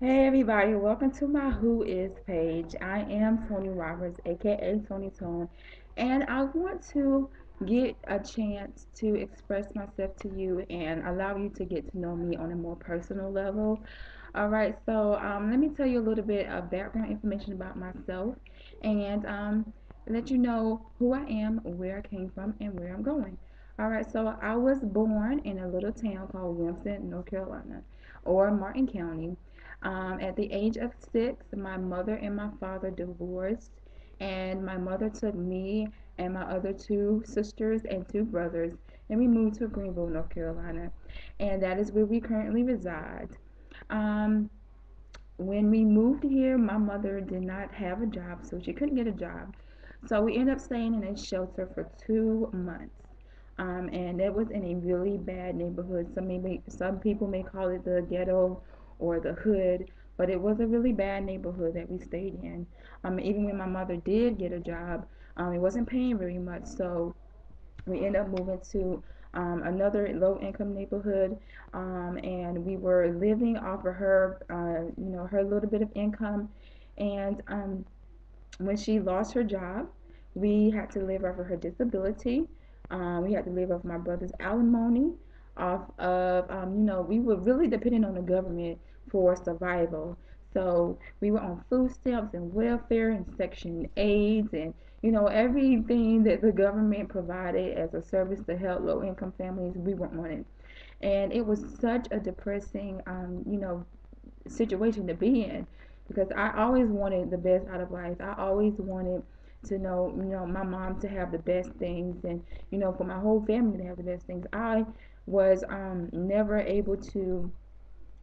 Hey everybody, welcome to my Who Is page. I am Toni Roberts, aka Toni Tone, and I want to get a chance to express myself to you and allow you to get to know me on a more personal level. All right, so let me tell you a little bit of background information about myself and let you know who I am, where I came from, and where I'm going. All right, so I was born in a little town called Winston, North Carolina, or Martin County. At the age of 6, my mother and my father divorced, and my mother took me and my other two sisters and two brothers, and we moved to Greenville, North Carolina, and that is where we currently reside. Um, when we moved here, my mother did not have a job, so she couldn't get a job. So we ended up staying in a shelter for 2 months. And it was in a really bad neighborhood. Some people may call it the ghetto or the hood, but it was a really bad neighborhood that we stayed in. Even when my mother did get a job, it wasn't paying very much, so we ended up moving to another low income neighborhood, and we were living off of her, her little bit of income. And when she lost her job, we had to live off of her disability. We had to live off my brother's alimony, off of, we were really dependent on the government for survival. So we were on food stamps and welfare and Section 8s and, everything that the government provided as a service to help low income families, we were on it. And it was such a depressing, situation to be in because I always wanted the best out of life. I always wanted to know, my mom to have the best things and, for my whole family to have the best things. I was never able to,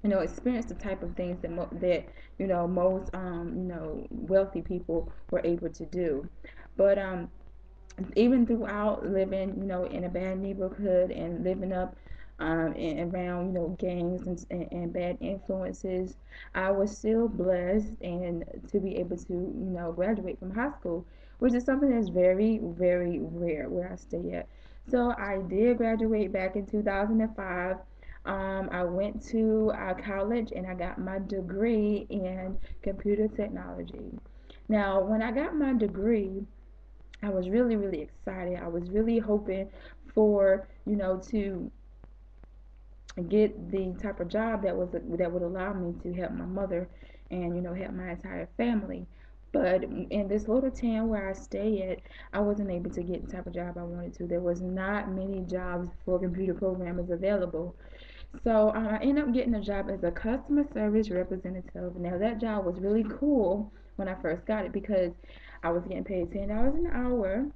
experience the type of things that most wealthy people were able to do. But even throughout living, in a bad neighborhood and living up around, gangs and bad influences, I was still blessed and to be able to, graduate from high school, which is something that's very, very rare where I stay at. So I did graduate back in 2005. I went to college and I got my degree in computer technology. Now, when I got my degree, I was really, really excited. I was really hoping for, to get the type of job that would allow me to help my mother and, help my entire family. But in this little town where I stay at, I wasn't able to get the type of job I wanted to. There was not many jobs for computer programmers available. So I ended up getting a job as a customer service representative. Now that job was really cool when I first got it because I was getting paid $10 an hour.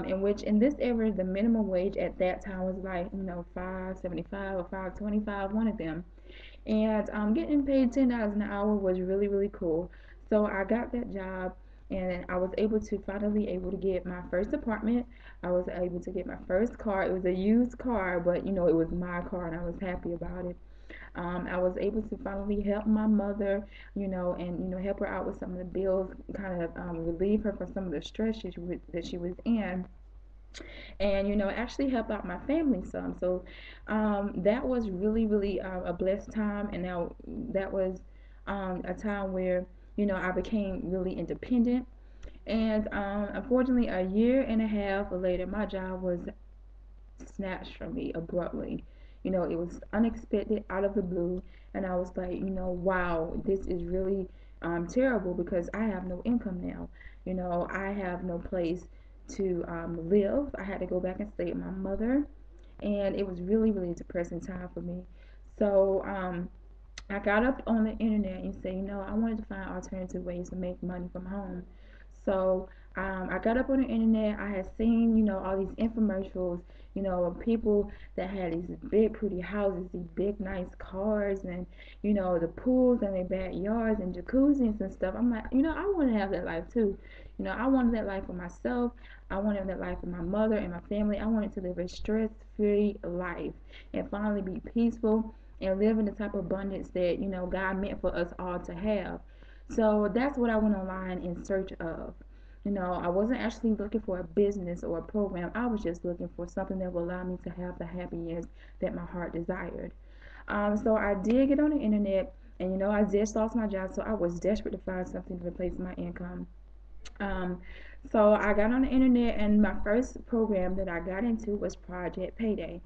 In which in this area the minimum wage at that time was like $5.75 or $5.25, one of them. And getting paid $10 an hour was really, really cool. So I got that job and I was able to finally able to get my first apartment. I was able to get my first car. It was a used car, but it was my car and I was happy about it. I was able to finally help my mother, and help her out with some of the bills, kind of relieve her from some of the stress that she was in, and actually help out my family some. So that was really, really a blessed time, and now that was a time where I became really independent. And unfortunately, a year and a half later, my job was snatched from me abruptly. It was unexpected, out of the blue, and I was like, wow, this is really terrible because I have no income now. I have no place to live. I had to go back and stay with my mother, and it was really, really a depressing time for me. So I got up on the internet and said, I wanted to find alternative ways to make money from home. So I got up on the internet. I had seen, all these infomercials, of people that had these big, pretty houses, these big, nice cars, and, the pools in their backyards and jacuzzis and stuff. I'm like, I want to have that life too. I wanted that life for myself. I wanted that life for my mother and my family. I wanted to live a stress free life and finally be peaceful and live in the type of abundance that God meant for us all to have. So that's what I went online in search of. I wasn't actually looking for a business or a program. I was just looking for something that would allow me to have the happiness that my heart desired. So I did get on the internet. And I just lost my job, so I was desperate to find something to replace my income. Um, so I got on the internet, and my first program that I got into was Project Payday,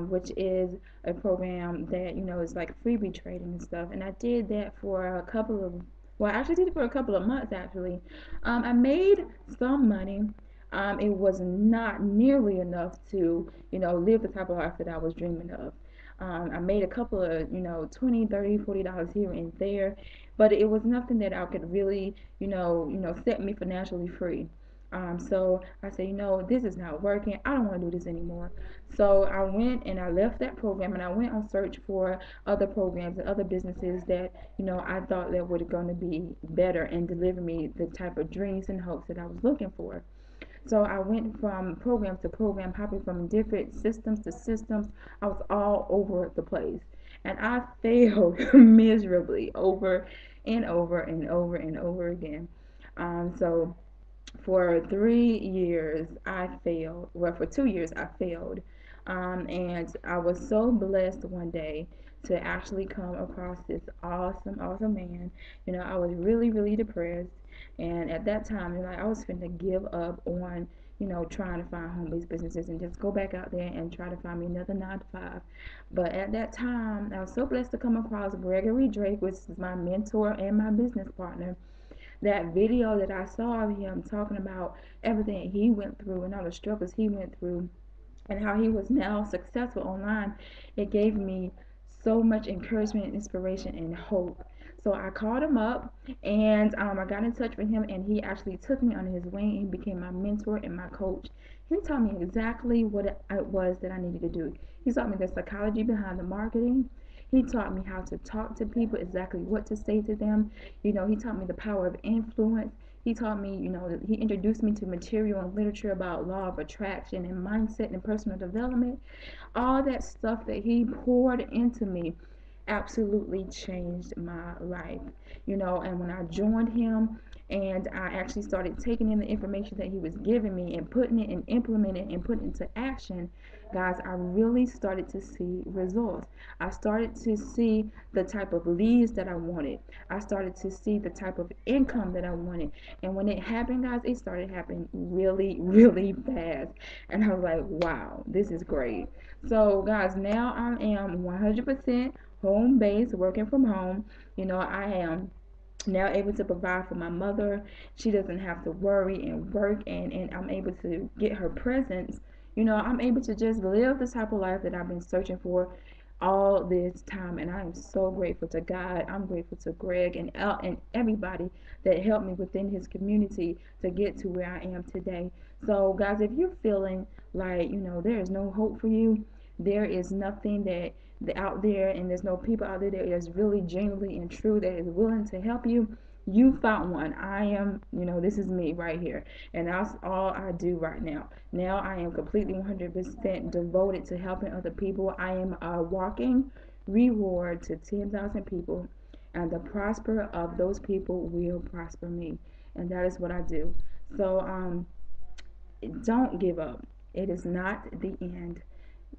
which is a program that is like freebie trading and stuff. And I did that for a couple of, well, I actually did it for a couple of months actually. I made some money. It was not nearly enough to live the type of life that I was dreaming of. I made a couple of 20, 30, $40 here and there, but it was nothing that I could really set me financially free. So I said, this is not working. I don't want to do this anymore. So I went and I left that program, and I went on search for other programs and other businesses that I thought that were going to be better and deliver me the type of dreams and hopes that I was looking for. So I went from program to program, hopping from different systems to systems. I was all over the place. And I failed miserably over and over and over and over again. So for 3 years, I failed. Well, for 2 years, I failed. And I was so blessed one day to actually come across this awesome, awesome man. I was really, really depressed. And at that time, I was finna give up on, trying to find home based businesses and just go back out there and try to find me another 9 to 5. But at that time, I was so blessed to come across Gregory Drake, which is my mentor and my business partner. That video that I saw of him talking about everything he went through and all the struggles he went through and how he was now successful online, it gave me so much encouragement and inspiration and hope. So I called him up, and I got in touch with him, and he actually took me under his wing and became my mentor and my coach. He taught me exactly what it was that I needed to do. He taught me the psychology behind the marketing. He taught me how to talk to people, exactly what to say to them. He taught me the power of influence. He taught me, he introduced me to material and literature about law of attraction and mindset and personal development. All that stuff that he poured into me absolutely changed my life. And when I joined him and I actually started taking in the information that he was giving me and putting it and implementing it and putting it into action, guys, I really started to see results. I started to see the type of leads that I wanted. I started to see the type of income that I wanted. And when it happened, guys, it started happening really, really fast. And I was like, wow, this is great. So, guys, now I am 100% home based, working from home. I am now able to provide for my mother. She doesn't have to worry and work, and I'm able to get her presence. I'm able to just live the type of life that I've been searching for all this time, and I am so grateful to God. I'm grateful to Greg and everybody that helped me within his community to get to where I am today. So, guys, if you're feeling like there is no hope for you, there is nothing that out there, and there's no people out there that is really genuinely and true that is willing to help you, you found one. I am, this is me right here, and that's all I do right now. Now I am completely 100% devoted to helping other people. I am a walking reward to 10,000 people, and the prosper of those people will prosper me, and that is what I do. So don't give up. It is not the end.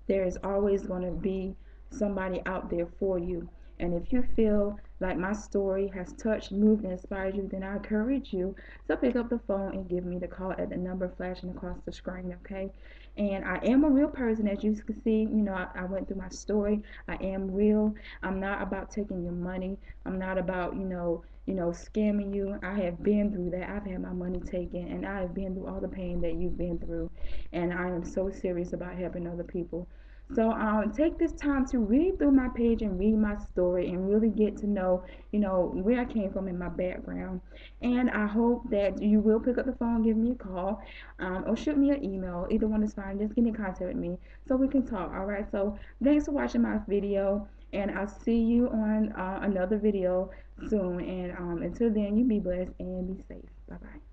There is always going to be somebody out there for you. And if you feel like my story has touched, moved, and inspired you, then I encourage you to pick up the phone and give me the call at the number flashing across the screen, okay? And I am a real person, as you can see. I went through my story. I am real. I'm not about taking your money. I'm not about, scamming you. I have been through that. I've had my money taken, and I have been through all the pain that you've been through. And I am so serious about helping other people. So take this time to read through my page and read my story and really get to know, where I came from in my background. And I hope that you will pick up the phone, give me a call, or shoot me an email. Either one is fine. Just get in contact with me so we can talk. All right. So thanks for watching my video, and I'll see you on another video soon. And until then, you be blessed and be safe. Bye bye.